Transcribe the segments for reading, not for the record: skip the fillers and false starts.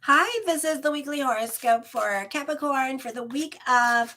Hi, this is the weekly horoscope for Capricorn for the week of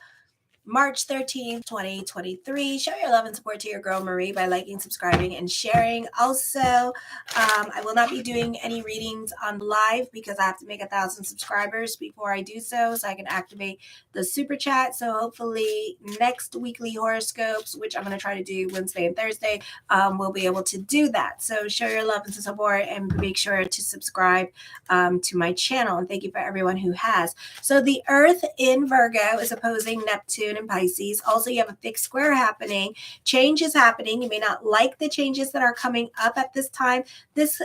March 13th, 2023. Show your love and support to your girl Marie by liking, subscribing, and sharing. Also, I will not be doing any readings on live because I have to make 1,000 subscribers before I do so I can activate the super chat. So hopefully next weekly horoscopes, which I'm going to try to do Wednesday and Thursday, we'll be able to do that. So show your love and support and make sure to subscribe to my channel. And thank you for everyone who has. So the Earth in Virgo is opposing Neptune in Pisces. Also, you have a fixed square happening. Change is happening. You may not like the changes that are coming up at this time. This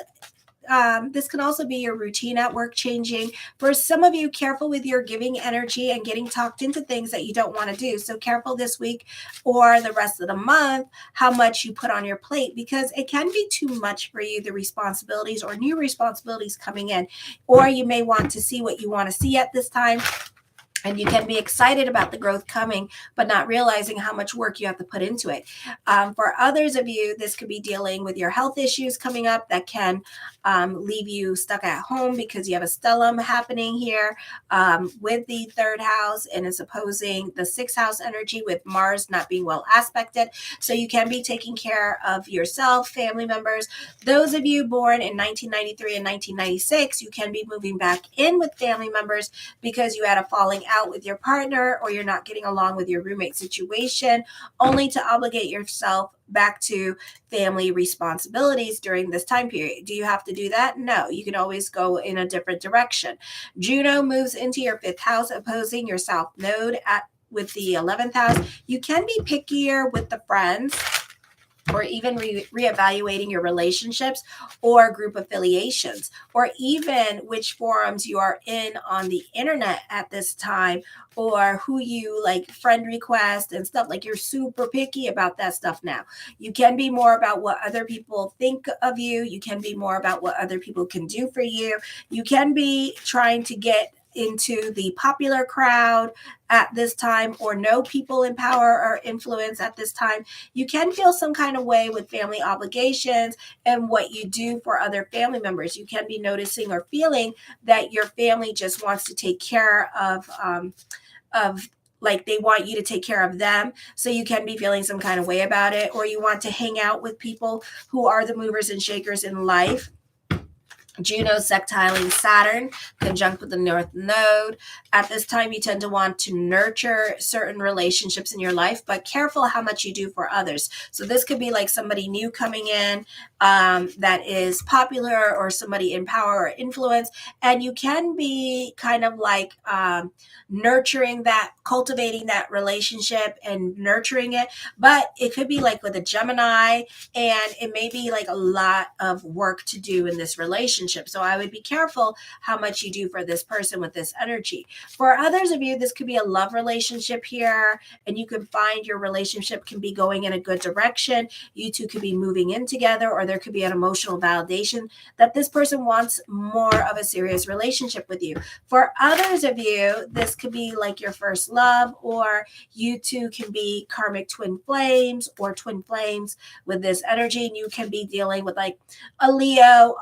can also be your routine at work changing. For some of you, careful with your giving energy and getting talked into things that you don't want to do. So careful this week or the rest of the month how much you put on your plate, because it can be too much for you, the responsibilities or new responsibilities coming in. Or you may want to see what you want to see at this time. And you can be excited about the growth coming, but not realizing how much work you have to put into it. For others of you, this could be dealing with your health issues coming up that can leave you stuck at home because you have a stellium happening here with the third house, and it's opposing the sixth house energy with Mars not being well aspected. So you can be taking care of yourself, family members. Those of you born in 1993 and 1996, you can be moving back in with family members because you had a falling out with your partner or you're not getting along with your roommate situation, only to obligate yourself back to family responsibilities during this time period. Do you have to do that? No, you can always go in a different direction. Juno moves into your fifth house, opposing your south node with the 11th house. You can be pickier with the friends or even reevaluating your relationships or group affiliations, or even which forums you are in on the internet at this time, or who you like friend request and stuff. Like, you're super picky about that stuff now. You can be more about what other people think of you. You can be more about what other people can do for you. You can be trying to get into the popular crowd at this time, or know people in power or influence at this time. You can feel some kind of way with family obligations and what you do for other family members. You can be noticing or feeling that your family just wants to take care of like they want you to take care of them. So you can be feeling some kind of way about it, or you want to hang out with people who are the movers and shakers in life. Juno sextiling Saturn, conjunct with the North Node. At this time, you tend to want to nurture certain relationships in your life, but careful how much you do for others. So this could be like somebody new coming in that is popular, or somebody in power or influence, and you can be kind of like nurturing that, cultivating that relationship and nurturing it. But it could be like with a Gemini, and it may be like a lot of work to do in this relationship. So I would be careful how much you do for this person with this energy. For others of you, this could be a love relationship here, and you can find your relationship can be going in a good direction. You two could be moving in together, or there could be an emotional validation that this person wants more of a serious relationship with you. For others of you, this could be like your first love, or you two can be karmic twin flames or twin flames with this energy, and you can be dealing with like a Leo,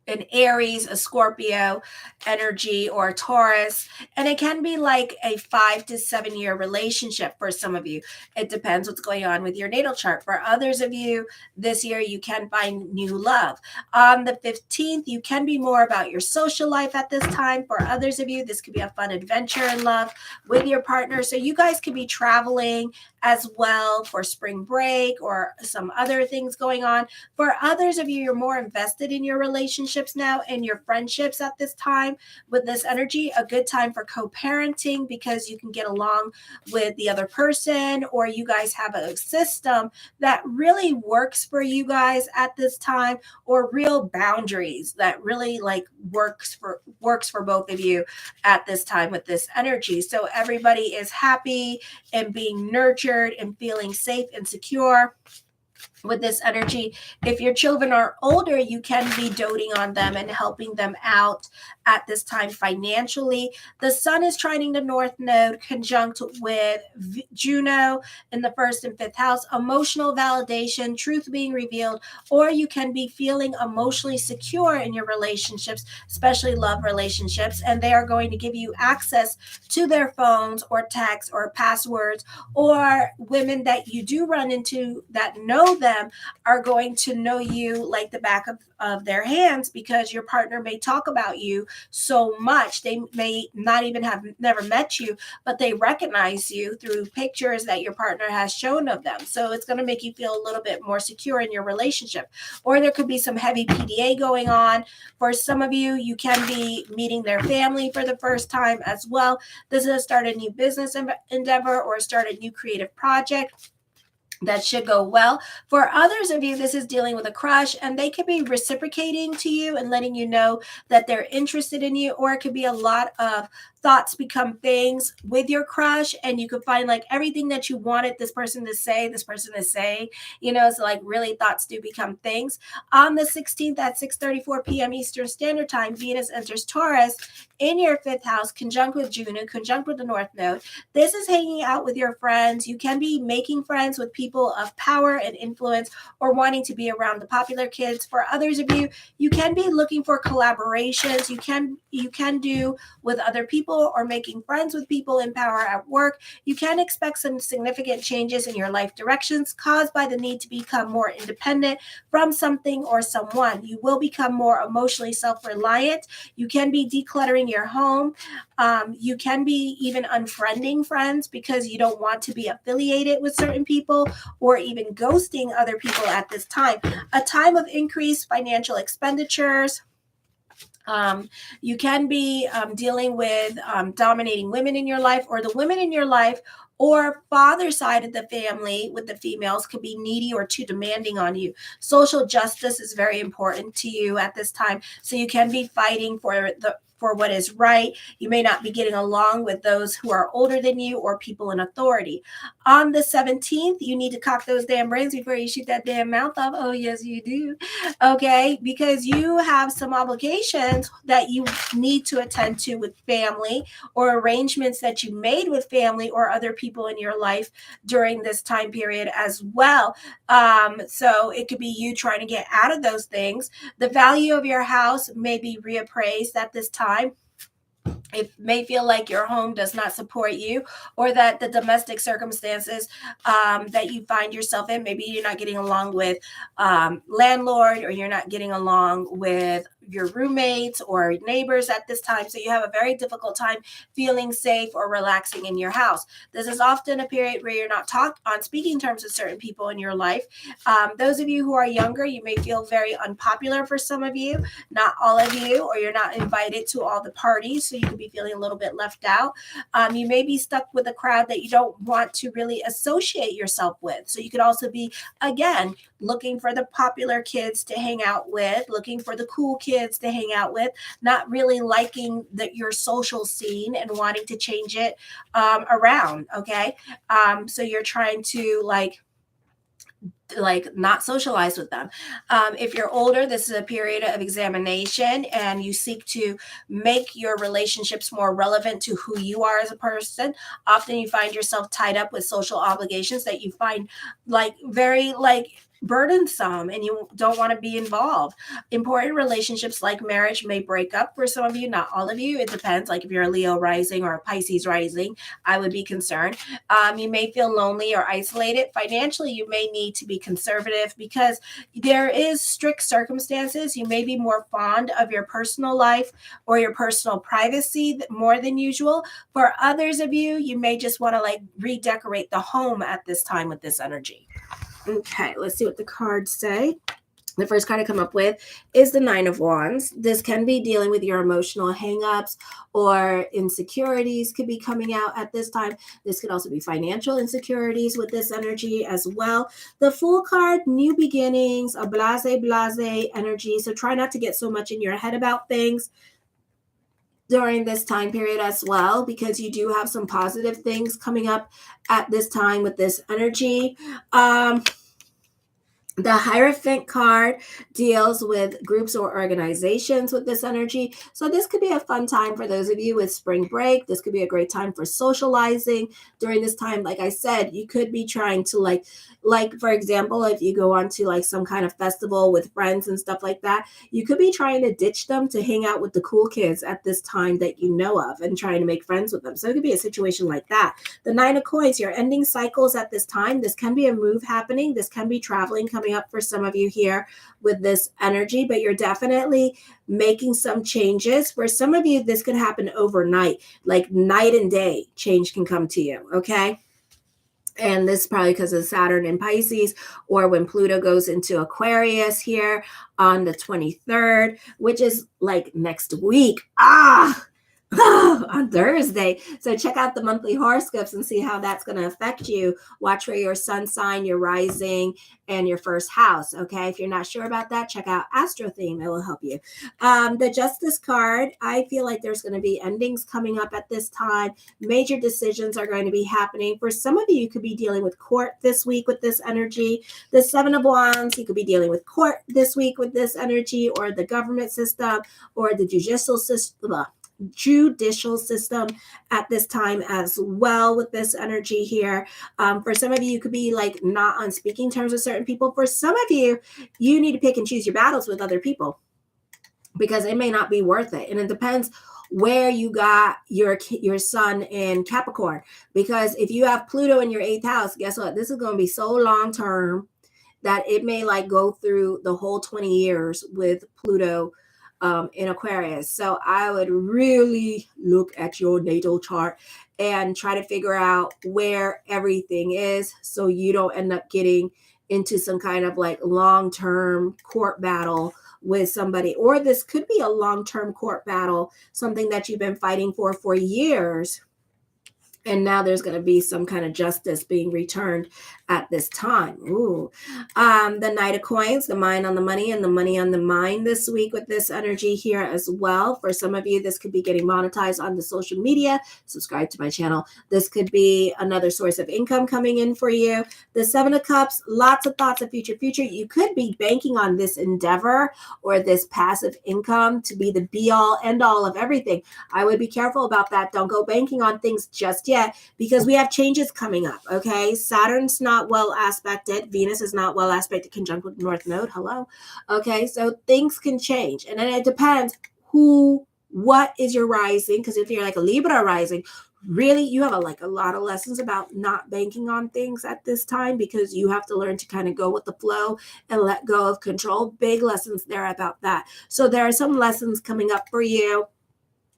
an Aries, a Scorpio energy, or a Taurus. And it can be like a 5 to 7 year relationship for some of you. It depends what's going on with your natal chart. For others of you, this year you can find new love. On the 15th, you can be more about your social life at this time. For others of you, this could be a fun adventure in love with your partner. So you guys could be traveling as well for spring break or some other things going on. For others of you, you're more invested in your relationships now and your friendships at this time with this energy. A good time for co-parenting because you can get along with the other person, or you guys have a system that really works for you guys at this time, or real boundaries that really like works for both of you at this time with this energy. So everybody is happy and being nurtured and feeling safe and secure. with this energy. If your children are older, you can be doting on them and helping them out at this time financially. The sun is trining the north node conjunct with Juno in the first and fifth house. Emotional validation, truth being revealed, or you can be feeling emotionally secure in your relationships, especially love relationships, and they are going to give you access to their phones or texts or passwords, or women that you do run into that know them are going to know you like the back of their hands, because your partner may talk about you so much. They may not even have never met you, but they recognize you through pictures that your partner has shown of them. So it's going to make you feel a little bit more secure in your relationship. Or there could be some heavy PDA going on. For some of you, you can be meeting their family for the first time as well. This is start a new business endeavor or start a new creative project. That should go well. For others of you, this is dealing with a crush, and they could be reciprocating to you and letting you know that they're interested in you, or it could be a lot of thoughts become things with your crush, and you could find like everything that you wanted this person to say, this person is saying, so like really thoughts do become things. On the 16th at 6:34 p.m. Eastern Standard Time, Venus enters Taurus in your fifth house, conjunct with Juno, conjunct with the North Node. This is hanging out with your friends. You can be making friends with people of power and influence, or wanting to be around the popular kids. For others of you, you can be looking for collaborations. You can do with other people, or making friends with people in power at work. You can expect some significant changes in your life directions caused by the need to become more independent from something or someone. You will become more emotionally self-reliant. You can be decluttering your home. You can be even unfriending friends because you don't want to be affiliated with certain people, or even ghosting other people at this time. A time of increased financial expenditures. You can be dealing with dominating women in your life, or the women in your life or father side of the family with the females could be needy or too demanding on you. Social justice is very important to you at this time. So you can be fighting for what is right. You may not be getting along with those who are older than you or people in authority. On the 17th, you need to cock those damn brains before you shoot that damn mouth off. Oh, yes, you do. Okay, because you have some obligations that you need to attend to with family, or arrangements that you made with family or other people in your life during this time period as well. So it could be you trying to get out of those things. The value of your house may be reappraised at this time. It may feel like your home does not support you, or that the domestic circumstances that you find yourself in, maybe you're not getting along with landlord, or you're not getting along with your roommates or neighbors at this time. So you have a very difficult time feeling safe or relaxing in your house. This is often a period where you're not on speaking terms with certain people in your life. Those of you who are younger, you may feel very unpopular for some of you, not all of you, or you're not invited to all the parties. So you could be feeling a little bit left out. You may be stuck with a crowd that you don't want to really associate yourself with. So you could also be, again, looking for the popular kids to hang out with, looking for the cool kids to hang out with, not really liking your social scene and wanting to change it around. Okay. So you're trying to like not socialize with them. If you're older, this is a period of examination, and you seek to make your relationships more relevant to who you are as a person. Often you find yourself tied up with social obligations that you find very burdensome, and you don't want to be involved. Important relationships like marriage may break up for some of you, not all of you. It depends. Like if you're a Leo rising or a Pisces rising, I would be concerned. You may feel lonely or isolated. Financially, you may need to be conservative because there is strict circumstances. You may be more fond of your personal life or your personal privacy more than usual. For others of you, you may just want to redecorate the home at this time with this energy. Okay, let's see what the cards say. The first card I come up with is the Nine of Wands. This can be dealing with your emotional hangups, or insecurities could be coming out at this time. This could also be financial insecurities with this energy as well. The Fool card, new beginnings, a blase energy. So try not to get so much in your head about things during this time period as well, because you do have some positive things coming up at this time with this energy. The Hierophant card deals with groups or organizations with this energy. So this could be a fun time for those of you with spring break. This could be a great time for socializing during this time. Like I said, you could be trying to like for example, if you go on to like some kind of festival with friends and stuff like that, you could be trying to ditch them to hang out with the cool kids at this time that you know of and trying to make friends with them. So it could be a situation like that. The Nine of Coins, you're ending cycles at this time. This can be a move happening. This can be traveling coming up for some of you here with this energy, but you're definitely making some changes. For some of you, this could happen overnight, like night and day change can come to you, okay? And this is probably because of Saturn in Pisces, or when Pluto goes into Aquarius here on the 23rd, which is like next week. On Thursday. So check out the monthly horoscopes and see how that's going to affect you. Watch for your sun sign, your rising, and your first house. Okay. If you're not sure about that, check out Astro Theme. It will help you. The Justice card, I feel like there's going to be endings coming up at this time. Major decisions are going to be happening. For some of you, you could be dealing with court this week with this energy. The Seven of Wands, you could be dealing with court this week with this energy, or the government system, or the judicial system at this time as well with this energy here. For some of you, you could be like not on speaking terms with certain people. For some of you, you need to pick and choose your battles with other people because it may not be worth it. And it depends where you got your sun in Capricorn, because if you have Pluto in your 8th house, guess what? This is going to be so long term that it may like go through the whole 20 years with Pluto in Aquarius. So I would really look at your natal chart and try to figure out where everything is so you don't end up getting into some kind of like long-term court battle with somebody. Or this could be a long-term court battle, something that you've been fighting for years. And now there's going to be some kind of justice being returned at this time. Ooh. The Knight of Coins, the mind on the money and the money on the mind this week with this energy here as well. For some of you, this could be getting monetized on the social media. Subscribe to my channel. This could be another source of income coming in for you. The Seven of Cups, lots of thoughts of future. You could be banking on this endeavor or this passive income to be the be all end all of everything. I would be careful about that. Don't go banking on things just yet, because we have changes coming up. Okay. Saturn's not well aspected. Venus is not well aspected conjunct with North Node. Hello. Okay. So things can change. And then it depends what is your rising? Because if you're like a Libra rising, really you have a lot of lessons about not banking on things at this time, because you have to learn to kind of go with the flow and let go of control. Big lessons there about that. So there are some lessons coming up for you.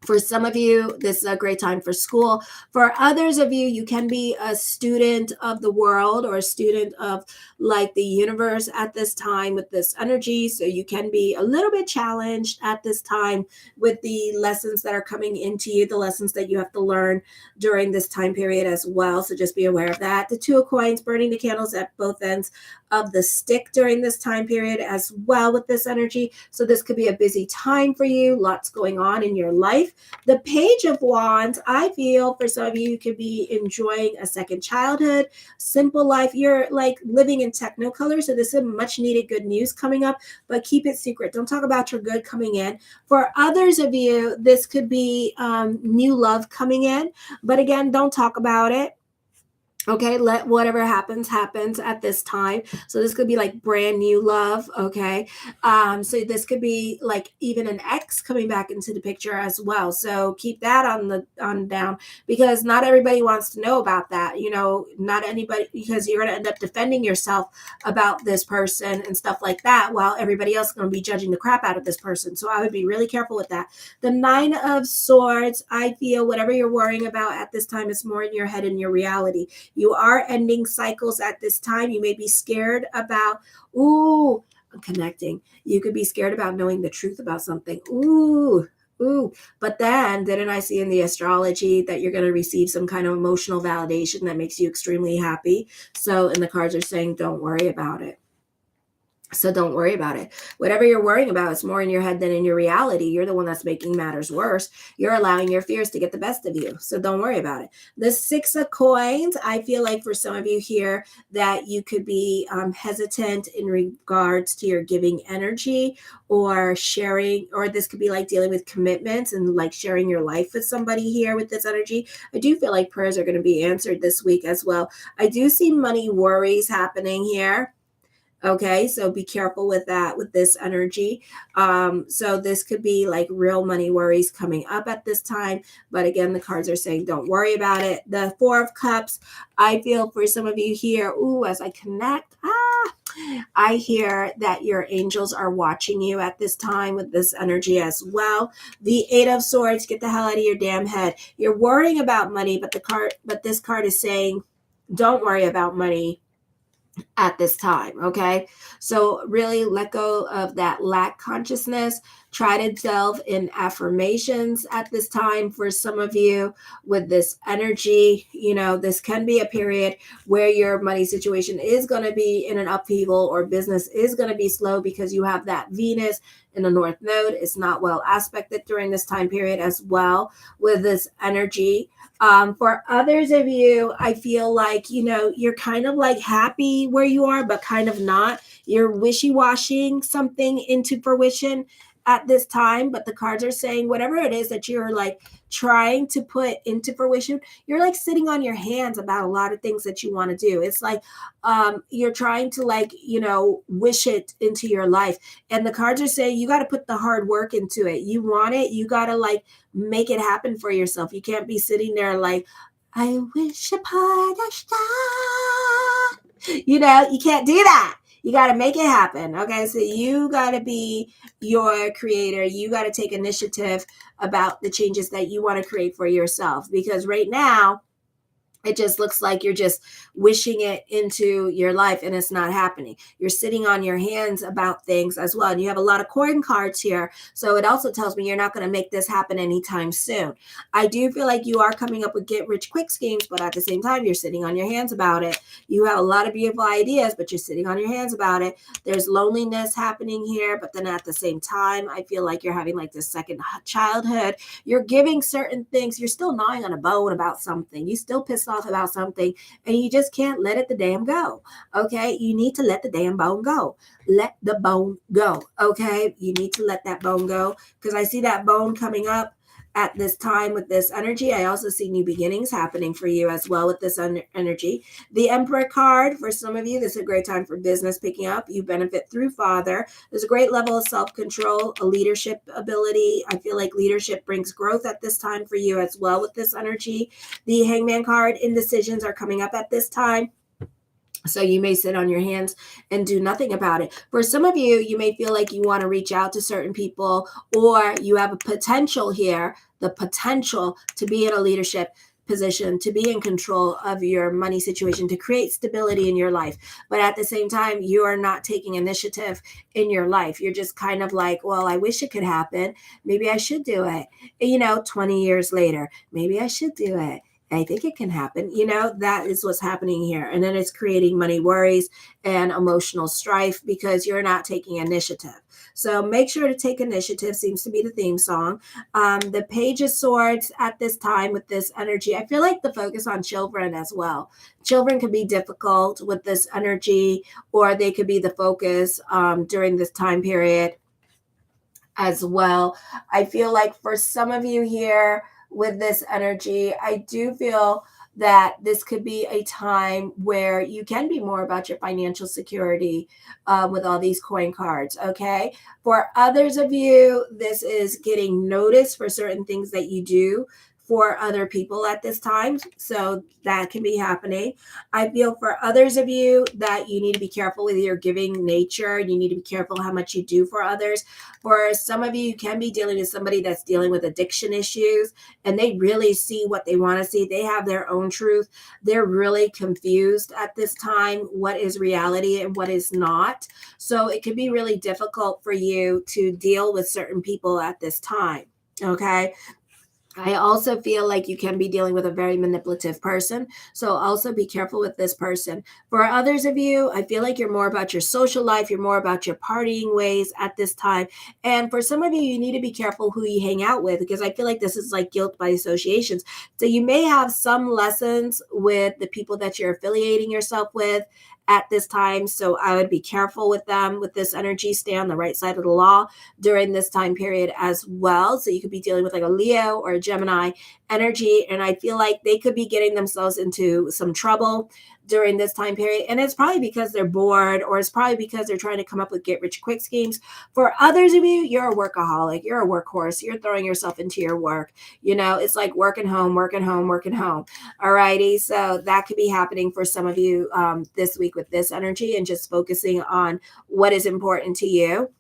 For some of you, this is a great time for school. For others of you, you can be a student of the world or a student of like the universe at this time with this energy. So you can be a little bit challenged at this time with the lessons that are coming into you, the lessons that you have to learn during this time period as well. So just be aware of that. The Two of Coins, burning the candles at both ends of the stick during this time period as well with this energy. So this could be a busy time for you. Lots going on in your life. The Page of Wands, I feel for some of you, you could be enjoying a second childhood, simple life. You're like living in technicolor. So this is much needed good news coming up, but keep it secret. Don't talk about your good coming in. For others of you, this could be new love coming in, but again, don't talk about it. Okay, let whatever happens at this time. So this could be like brand new love. Okay, so this could be like even an ex coming back into the picture as well. So keep that on down, because not everybody wants to know about that. You know, not anybody, because you're going to end up defending yourself about this person and stuff like that, while everybody else is going to be judging the crap out of this person. So I would be really careful with that. The Nine of Swords, I feel whatever you're worrying about at this time is more in your head and your reality. You are ending cycles at this time. You may be scared about, I'm connecting. You could be scared about knowing the truth about something. But then didn't I see in the astrology that you're going to receive some kind of emotional validation that makes you extremely happy? So, and the cards are saying, don't worry about it. So don't worry about it. Whatever you're worrying about, it's more in your head than in your reality. You're the one that's making matters worse. You're allowing your fears to get the best of you. So don't worry about it. The Six of Coins, I feel like for some of you here that you could be hesitant in regards to your giving energy or sharing, or this could be like dealing with commitments and like sharing your life with somebody here with this energy. I do feel like prayers are going to be answered this week as well. I do see money worries happening here. Okay, so be careful with that, with this energy. So this could be like real money worries coming up at this time. But again, the cards are saying don't worry about it. The Four of Cups, I feel for some of you here, ooh, as I connect, I hear that your angels are watching you at this time with this energy as well. The Eight of Swords, get the hell out of your damn head. You're worrying about money, but this card is saying don't worry about money at this time. Okay. So really let go of that lack consciousness. Try to delve in affirmations at this time for some of you with this energy. You know, this can be a period where your money situation is going to be in an upheaval or business is going to be slow because you have that Venus in the North Node. It's not well aspected during this time period as well with this energy. For others of you, I feel like, you know, you're kind of like happy where you are, but kind of not. You're wishy-washing something into fruition at this time, but the cards are saying whatever it is that you're like trying to put into fruition, you're like sitting on your hands about a lot of things that you want to do. It's like you're trying to like, you know, wish it into your life. And the cards are saying you got to put the hard work into it. You want it, you got to like make it happen for yourself. You can't be sitting there like, I wish upon a star. You know, you can't do that. You got to make it happen. Okay. So you got to be your creator. You got to take initiative about the changes that you want to create for yourself. Because right now, it just looks like you're just wishing it into your life and it's not happening. You're sitting on your hands about things as well. And you have a lot of coin cards here. So it also tells me you're not going to make this happen anytime soon. I do feel like you are coming up with get rich quick schemes, but at the same time, you're sitting on your hands about it. You have a lot of beautiful ideas, but you're sitting on your hands about it. There's loneliness happening here. But then at the same time, I feel like you're having like this second childhood. You're giving certain things. You're still gnawing on a bone about something. You still pissed off about something and you just can't let it the damn go. Okay. You need to let the damn bone go. Let the bone go. Okay. You need to let that bone go because I see that bone coming up at this time with this energy. I also see new beginnings happening for you as well with this energy. The Emperor card, for some of you, this is a great time for business picking up. You benefit through father. There's a great level of self-control, a leadership ability. I feel like leadership brings growth at this time for you as well with this energy. The Hangman card, indecisions are coming up at this time. So you may sit on your hands and do nothing about it. For some of you, you may feel like you want to reach out to certain people, or you have a potential here, the potential to be in a leadership position, to be in control of your money situation, to create stability in your life. But at the same time, you are not taking initiative in your life. You're just kind of like, well, I wish it could happen. Maybe I should do it. 20 years later, maybe I should do it. I think it can happen. That is what's happening here. And then it's creating money worries and emotional strife because you're not taking initiative. So make sure to take initiative, seems to be the theme song. The Page of Swords at this time with this energy, I feel like the focus on children as well. Children can be difficult with this energy, or they could be the focus during this time period as well. I feel like for some of you here, with this energy, I do feel that this could be a time where you can be more about your financial security with all these coin cards, okay? For others of you, this is getting noticed for certain things that you do for other people at this time. So that can be happening. I feel for others of you that you need to be careful with your giving nature. You need to be careful how much you do for others. For some of you, you can be dealing with somebody that's dealing with addiction issues and they really see what they want to see. They have their own truth. They're really confused at this time. What is reality and what is not? So it can be really difficult for you to deal with certain people at this time. Okay. I also feel like you can be dealing with a very manipulative person. So also be careful with this person. For others of you, I feel like you're more about your social life. You're more about your partying ways at this time. And for some of you, you need to be careful who you hang out with, because I feel like this is like guilt by associations. So you may have some lessons with the people that you're affiliating yourself with at this time. So I would be careful with them with this energy. Stay on the right side of the law during this time period as well. So you could be dealing with like a Leo or a Gemini energy. And I feel like they could be getting themselves into some trouble during this time period. And it's probably because they're bored, or it's probably because they're trying to come up with get rich quick schemes. For others of you, you're a workaholic, you're a workhorse, you're throwing yourself into your work. You know, it's like working home, working home, working home. All righty. So that could be happening for some of you this week with this energy, and just focusing on what is important to you.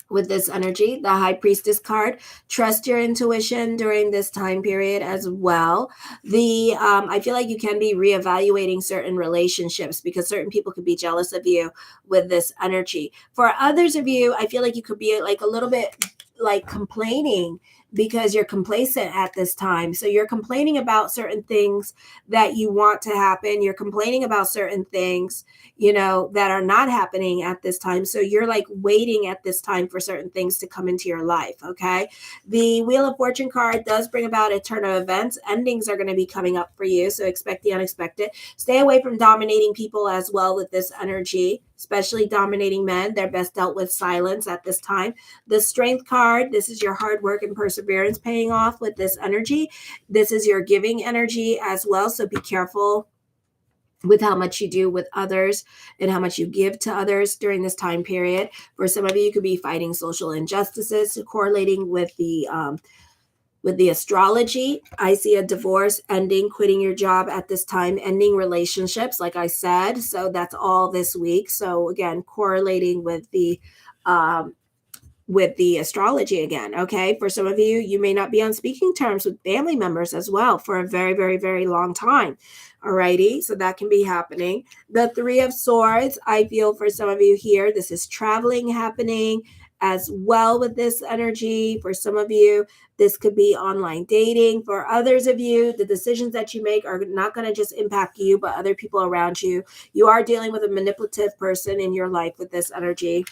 With this energy, the High Priestess card, trust your intuition during this time period as well. I feel like you can be reevaluating certain relationships, because certain people could be jealous of you with this energy. For others of you, I feel like you could be like a little bit like complaining because you're complacent at this time. So you're complaining about certain things that you want to happen. You're complaining about certain things, you know, that are not happening at this time. So you're like waiting at this time for certain things to come into your life. Okay. The Wheel of Fortune card does bring about a turn of events. Endings are going to be coming up for you. So expect the unexpected. Stay away from dominating people as well with this energy, especially dominating men. They're best dealt with silence at this time. The Strength card, this is your hard work and perseverance paying off with this energy. This is your giving energy as well. So be careful with how much you do with others and how much you give to others during this time period. For some of you, you could be fighting social injustices, correlating with the astrology. I see a divorce ending, quitting your job at this time, ending relationships, like I said. So that's all this week. So again, correlating with the astrology again. Okay. For some of you, you may not be on speaking terms with family members as well for a very, very, very long time. Alrighty. So that can be happening. The Three of Swords, I feel for some of you here, this is traveling happening as well with this energy. For some of you, this could be online dating. For others of you, the decisions that you make are not going to just impact you, but other people around you. You are dealing with a manipulative person in your life with this energy.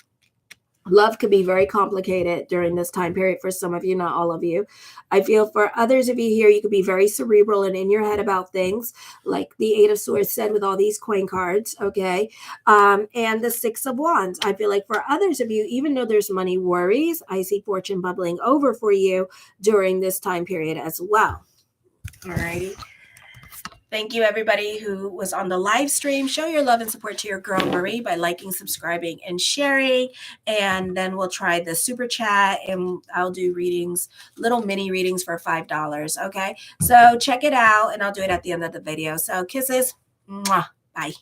Love could be very complicated during this time period for some of you, not all of you. I feel for others of you here, you could be very cerebral and in your head about things, like the Eight of Swords said with all these coin cards, okay? And the Six of Wands. I feel like for others of you, even though there's money worries, I see fortune bubbling over for you during this time period as well. All righty. Thank you, everybody who was on the live stream. Show your love and support to your girl, Marie, by liking, subscribing, and sharing. And then we'll try the super chat, and I'll do readings, little mini readings for $5. Okay. So check it out, and I'll do it at the end of the video. So kisses. Mwah. Bye.